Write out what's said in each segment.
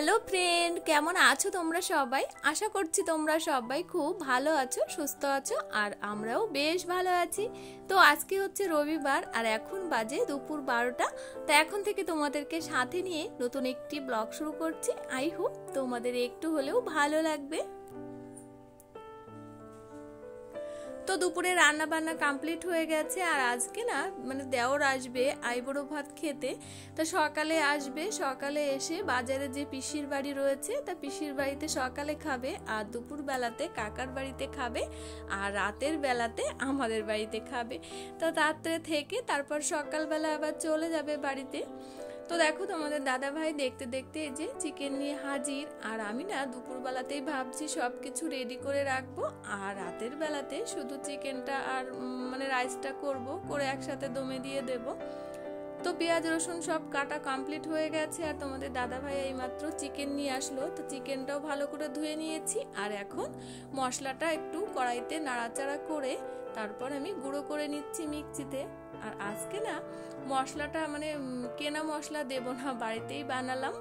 Hello friend, কেমন আছো তোমরা সবাই? আশা করছি তোমরা সবাই খুব ভালো আছো, সুস্থ আছো, আর আমরাও বেশ ভালো আছি। তো আজকে হচ্ছে রবিবার আর এখন বাজে দুপুর 12টা। তো এখন থেকে তোমাদেরকে সাথে নিয়ে নতুন একটি ব্লগ শুরু করছি। আই হোপ তোমাদের একটু হলেও ভালো লাগবে। তো দুপুরে রান্না বান্না কমপ্লিট হয়ে গেছে আর আজকে না দেওর আসবে আইবুড়ো ভাত খেতে। তো সকালে আসবে, সকালে এসে বাজারে যে পিসির বাড়ি রয়েছে তা পিসির বাড়িতে সকালে খাবে, আর দুপুর বেলাতে কাকার বাড়িতে খাবে, আর রাতের বেলাতে আমাদের বাড়িতে খাবে। তো রাত্রে থেকে তারপর সকালবেলা আবার চলে যাবে বাড়িতে। তো দেখো তোমাদের দাদা ভাই দেখতে দেখতে এই যে চিকেন নিয়ে হাজির। আর আমি না দুপুরবেলাতেই ভাবছি সব কিছু রেডি করে রাখবো, আর রাতের বেলাতে শুধু চিকেনটা আর রাইসটা করে একসাথে দমে দিয়ে দেব। তো পেঁয়াজ রসুন সব কাটা কমপ্লিট হয়ে গেছে, আর তোমাদের দাদা ভাই এইমাত্র চিকেন নিয়ে আসলো। তো চিকেনটাও ভালো করে ধুয়ে নিয়েছি, আর এখন মশলাটা একটু কড়াইতে নাড়াচাড়া করে তারপর আমি গুঁড়ো করে নিচ্ছি মিক্সিতে। আর আজকে না মশলাটা কেনা মশলা দেব না, বাড়িতেই বানালাম।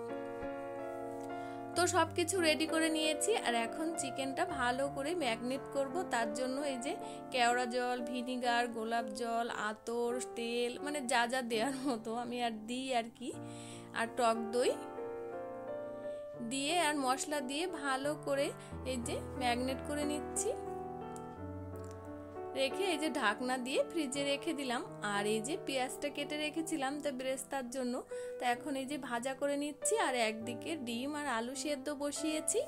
তো সবকিছু রেডি করে নিয়েছি, আর এখন চিকেনটা ভালো করে ম্যাগনেট করব। তার জন্য এই যে কেওড়া জল, ভিনিগার, গোলাপ জল, আতর, তেল যা যা দেওয়ার মতো আমি আর দিই আর কি, আর টক দই দিয়ে আর মশলা দিয়ে ভালো করে এই যে ম্যাগনেট করে নিচ্ছি। রেখে এই যে ঢাকনা দিয়ে ফ্রিজে রেখে দিলাম। আর এই যে পেঁয়াজটা কেটে রেখেছিলাম তা বেরেস্তার জন্য, তা এখন এই যে ভাজা করে নিচ্ছি। আর একদিকে ডিম আর আলু সেদ্ধ বসিয়েছি।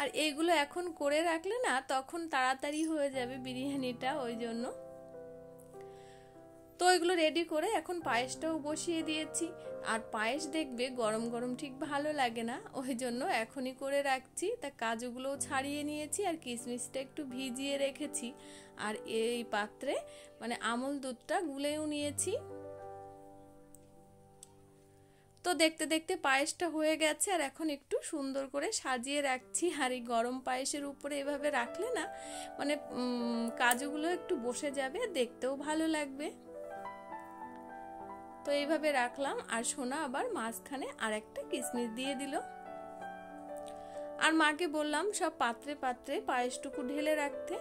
আর এইগুলো এখন করে রাখলে না তখন তাড়াতাড়ি হয়ে যাবে বিরিয়ানিটা, ওই জন্য। তো এগুলো রেডি করে এখন পায়েসটাও বসিয়ে দিয়েছি। আর পায়েস দেখবে গরম গরম ঠিক ভালো লাগে না, ওই জন্য এখনই করে রাখছি। তা কাজুগুলোও ছাড়িয়ে নিয়েছি, আর কিশমিশটা একটু ভিজিয়ে রেখেছি। আর এই পাত্রে আমুল দুধটা গুলেও নিয়েছি। তো দেখতে দেখতে পায়েসটা হয়ে গেছে, আর এখন একটু সুন্দর করে সাজিয়ে রাখছি। আর এই গরম পায়েসের উপরে এভাবে রাখলে না কাজুগুলো একটু বসে যাবে, দেখতেও ভালো লাগবে। তো এইভাবে রাখলাম, আর সোনা আবার মাঝখানে আর একটা কিশমিশ দিয়ে দিল। আর মাকে বললাম সব পাত্রে পাত্রে পায়েসটুকু ঢেলে রাখতে।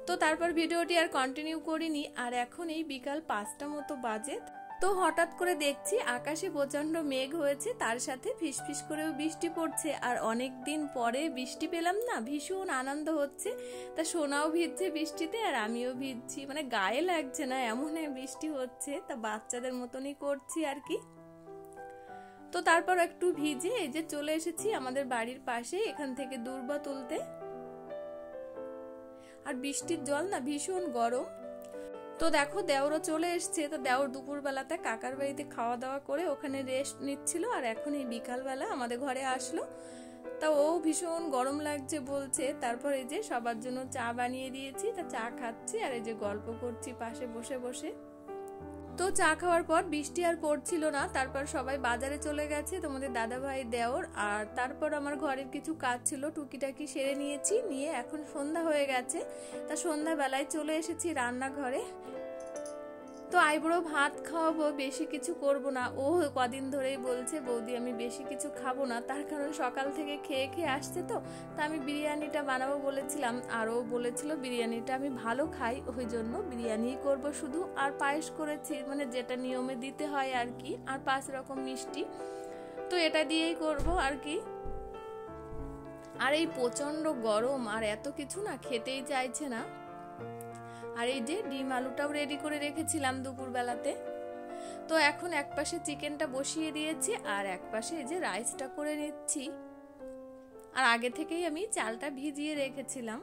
তো তারপর ভিডিওটি আর কন্টিনিউ করিনি। আর এখন এই বিকাল 5টা মতো বাজে। তো হঠাৎ করে দেখছি আকাশে প্রচন্ড মেঘ হয়েছে, তার সাথে ফিসফিস করেও বৃষ্টি পড়ছে। আর অনেক দিন পরে বৃষ্টি পেলাম না, ভীষণ আনন্দ হচ্ছে। তা সোনাও ভিজছে বৃষ্টিতে, আর আমিও ভিজছি, গায়ে লাগছে না এমন বৃষ্টি হচ্ছে। তা বাচ্চাদের মতনই করছি আর কি। তো তারপর একটু ভিজে এই যে চলে এসেছি আমাদের বাড়ির পাশে, এখান থেকে দূর্বা তুলতে। আর বৃষ্টির জল না ভীষণ গরম। তো দেখো দেওরও চলে এসছে। তো দেওর দুপুরবেলাতে কাকার বাড়িতে খাওয়া দাওয়া করে ওখানে রেস্ট নিচ্ছিল, আর এখন এই বিকালবেলা আমাদের ঘরে আসলো। তা ও ভীষণ গরম লাগছে বলছে। তারপর এই যে সবার জন্য চা বানিয়ে দিয়েছি, তা চা খাচ্ছি আর এই যে গল্প করছি পাশে বসে বসে। তো চা খাওয়ার পর বৃষ্টি আর পড়ছিল না, তারপর সবাই বাজারে চলে গেছে, তোমাদের দাদা ভাই দেওর। আর তারপর আমার ঘরের কিছু কাজ ছিল, টুকিটাকি সেরে নিয়েছি, নিয়ে এখন সন্ধ্যা হয়ে গেছে। তা সন্ধ্যাবেলায় চলে এসেছি রান্নাঘরে। তো আইবুড়ো ভাত খাওয়াবো, বেশি কিছু করব না। ও কদিন ধরেই বলছে বৌদি আমি বেশি কিছু খাবো না, তার কারণ সকাল থেকে খেয়ে খেয়ে আসছে। তো আমি বিরিয়ানিটা বানাবো বলেছিলাম, আর ও বলেছিল বিরিয়ানিটা আমি ভালো খাই, ওই জন্য বিরিয়ানি করব শুধু। আর পায়েস করেছি, যেটা নিয়মে দিতে হয় আর কি, আর 5 রকম মিষ্টি। তো এটা দিয়েই করব আর কি। আর এই প্রচন্ড গরম, আর এত কিছু না খেতেই চাইছে না। আর এই যে ডিম আলুটাও রেডি করে রেখেছিলাম দুপুর বেলাতে। তো এখন এক পাশে চিকেনটা বসিয়ে দিয়েছি, আর এক পাশে এই যে রাইসটা করে নিচ্ছি। আর আগে থেকেই আমি চালটা ভিজিয়ে রেখেছিলাম।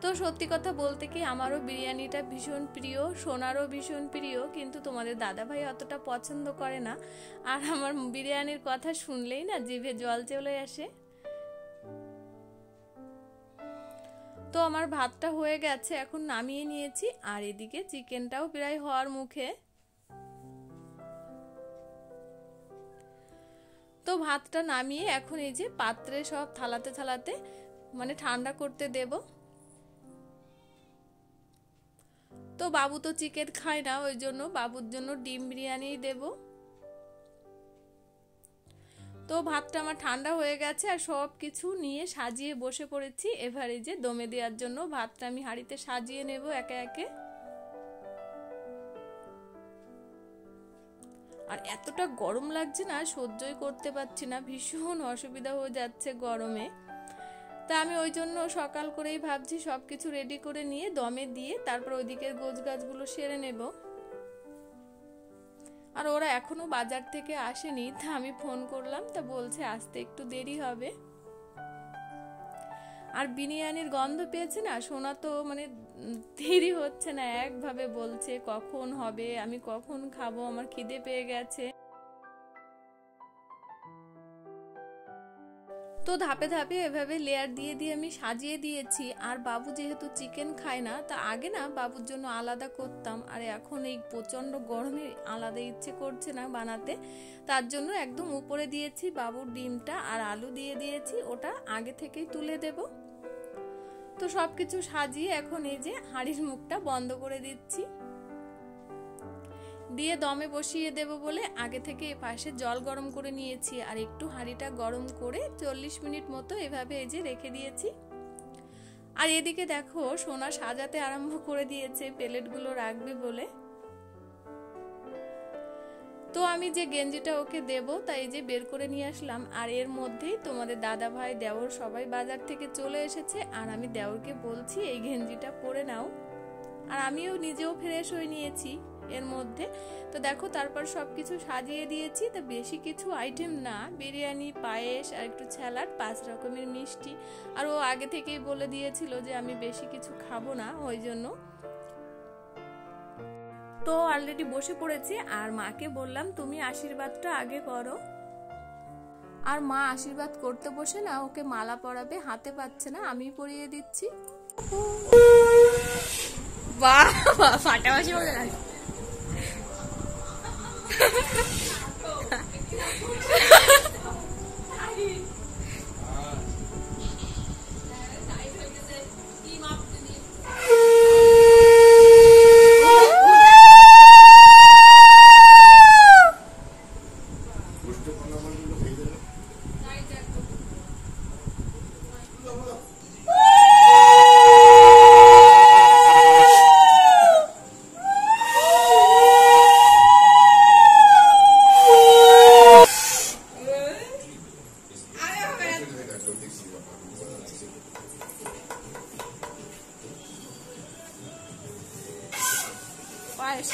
তো সত্যি কথা বলতে কি আমারও বিরিয়ানিটা ভীষণ প্রিয়, সোনারও ভীষণ প্রিয়, কিন্তু তোমাদের দাদা ভাই অতটা পছন্দ করে না। আর আমার বিরিয়ানির কথা শুনলেই না জিভে জল চলে আসে। তো আমার ভাতটা হয়ে গেছে, এখন নামিয়ে নিয়েছি। আর এদিকে চিকেনটাও প্রায় হওয়ার মুখে। তো ভাতটা নামিয়ে এখন এই যে পাত্রে সব থালাতে থালাতে ঠান্ডা করতে দেব। তো বাবু তো চিকেন খায় না, ওই জন্য বাবুর জন্য ডিম বিরিয়ানি দেব। তো ভাতটা আমার ঠান্ডা হয়ে গেছে আর সব কিছু নিয়ে সাজিয়ে বসে পড়েছি। এবারে যে দমে দেওয়ার জন্য ভাতটা আমি হাঁড়িতে সাজিয়ে নেব একে একে। আর এতটা গরম লাগছে না, সহ্যই করতে পারছি না, ভীষণ অসুবিধা হয়ে যাচ্ছে গরমে। তা আমি ওই জন্য সকাল করেই ভাবছি সবকিছু রেডি করে নিয়ে দমে দিয়ে তারপর ওইদিকের গোছগাছগুলো সেরে নেব। আর ওরা এখনো বাজার থেকে আসেনি, তা আমি ফোন করলাম, তা বলছে আসতে একটু দেরি হবে। আর বিরিয়ানির গন্ধ পেয়েছে না, সোনা তো মানে দেরি হচ্ছে না, একভাবে বলছে কখন হবে, আমি কখন খাবো, আমার খিদে পেয়ে গেছে। তো ধাপে ধাপে এভাবে লেয়ার দিয়ে দিয়ে আমি সাজিয়ে দিয়েছি। আর বাবু যেহেতু চিকেন খায় না, তা আগে না বাবুর জন্য আলাদা করতাম, আর এখন এই প্রচন্ড গরমে আলাদা ইচ্ছে করছে না বানাতে, তার জন্য একদম উপরে দিয়েছি বাবুর ডিমটা আর আলু দিয়ে দিয়েছি, ওটা আগে থেকেই তুলে দেব। তো সবকিছু সাজিয়ে এখন এই যে হাঁড়ির মুখটা বন্ধ করে দিচ্ছি, দিয়ে দমে বসিয়ে দেব বলে আগে থেকে এই পাশে জল গরম করে নিয়েছি আর একটু হাঁড়িটা গরম করে 40 মিনিট মতো এভাবে এই যে রেখে দিয়েছি। আর এদিকে দেখো সোনা সাজাতে আরম্ভ করে দিয়েছে প্লেটগুলো রাখবে বলে। তো আমি যে গেঞ্জিটা ওকে দেব তাই যে বের করে নিয়ে আসলাম, আর এর মধ্যেই তোমাদের দাদা ভাই দেওর সবাই বাজার থেকে চলে এসেছে। আর আমি দেওরকে বলছি এই গেঞ্জিটা পরে নাও, আর আমিও নিজেও ফ্রেশ হয়ে নিয়েছি এর মধ্যে। তো দেখো তারপর সবকিছু সাজিয়ে দিয়েছি। তো বেশি কিছু আইটেম না, বিরিয়ানি, পায়েস আর একটু স্যালাড, 5 রকমের মিষ্টি। আর ও আগে থেকেই বলে দিয়েছিল যে আমি বেশি কিছু খাবো না, ওই জন্য। তো অলরেডি বসে পড়েছি আর মাকে বললাম তুমি আশীর্বাদটা আগে করো। আর মা আশীর্বাদ করতে বসে না ওকে মালা পরাবে, হাতে পাচ্ছে না, আমি পরিয়ে দিচ্ছি। বাহ ফাটাফাটি বলে না পায়েস।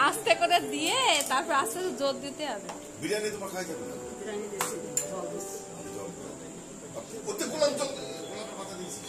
আস্তে করে দিয়ে তারপর আস্তে জোর দিতে হবে। বিরিয়ানি তোমার খাই যাবে না? বিরিয়ানি দিয়েছি জল দিয়েছি। ওতে গোলাপ জল পাতা দিয়েছি।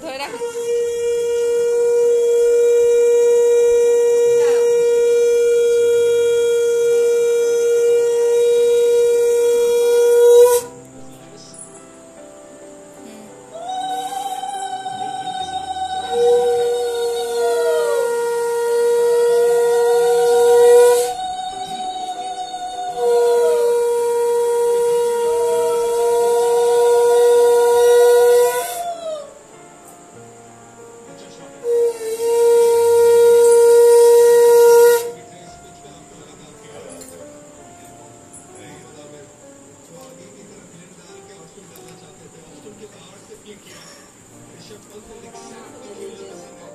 ধরে রাখ।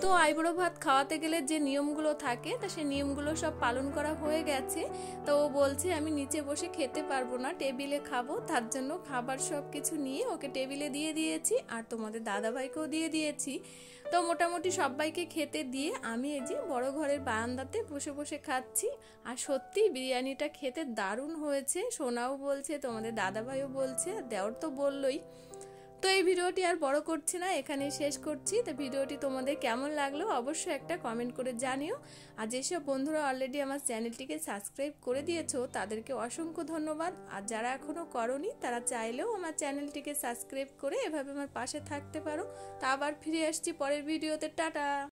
তো আইবুড়ো ভাত খাওয়াতে গেলে যে নিয়মগুলো থাকে তা সেই নিয়মগুলো সব পালন করা হয়ে গেছে। তো ও বলছে আমি নিচে বসে খেতে পারবো না, টেবিলে খাবো, তার জন্য খাবার সব কিছু নিয়ে ওকে টেবিলে দিয়ে দিয়েছি আর তোমাদের দাদাভাইকেও দিয়ে দিয়েছি। তো মোটামুটি সবাইকে খেতে দিয়ে আমি এই যে বড় ঘরের বারান্দাতে বসে বসে খাচ্ছি। আর সত্যি বিরিয়ানিটা খেতে দারুণ হয়েছে, সোনাও বলছে, তোমাদের দাদাভাইও বলছে, দেওর তো বললই। তো এই ভিডিওটি আর বড় করছি না, এখানেই শেষ করছি। তো ভিডিওটি তোমাদের কেমন লাগলো অবশ্যই একটা কমেন্ট করে জানিও। আর যেসব বন্ধুরা অলরেডি আমার চ্যানেলটিকে সাবস্ক্রাইব করে দিয়েছো তাদেরকে অসংখ্য ধন্যবাদ। আর যারা এখনো করনি তারা চাইলেও আমার চ্যানেলটিকে সাবস্ক্রাইব করে এভাবে আমার পাশে থাকতে পারো। তা আবার ফিরে আসছি পরের ভিডিওতে। টাটা।